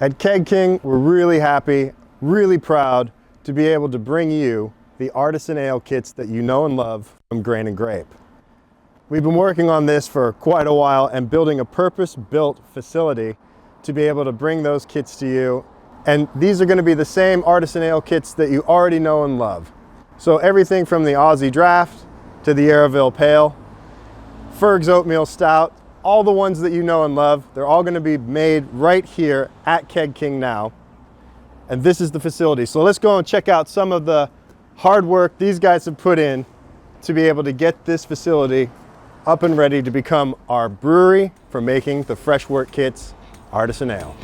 At Keg King, we're really happy, really proud to be able to bring you the artisan ale kits that you know and love from Grain Grape. We've been working on this for quite a while and building a purpose-built facility to be able to bring those kits to you. And these are going to be the same artisan ale kits that you already know and love. So everything from the Aussie Draught to the Yarraville Pale, Ferg's Oatmeal Stout, all the ones that you know and love, they're all going to be made right here at Keg King now. And this is the facility. So let's go and check out some of the hard work these guys have put in to be able to get this facility up and ready to become our brewery for making the Fresh Wort Kit's artisan ale.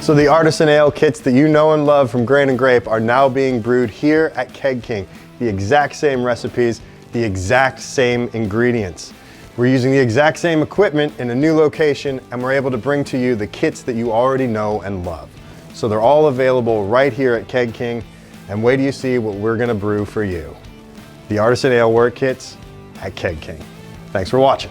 So the artisan ale kits that you know and love from Grain Grape are now being brewed here at Keg King. The exact same recipes, the exact same ingredients. We're using the exact same equipment in a new location, and we're able to bring to you the kits that you already know and love. So they're all available right here at Keg King, and wait till you see what we're gonna brew for you. The artisan ale wort kits at Keg King. Thanks for watching.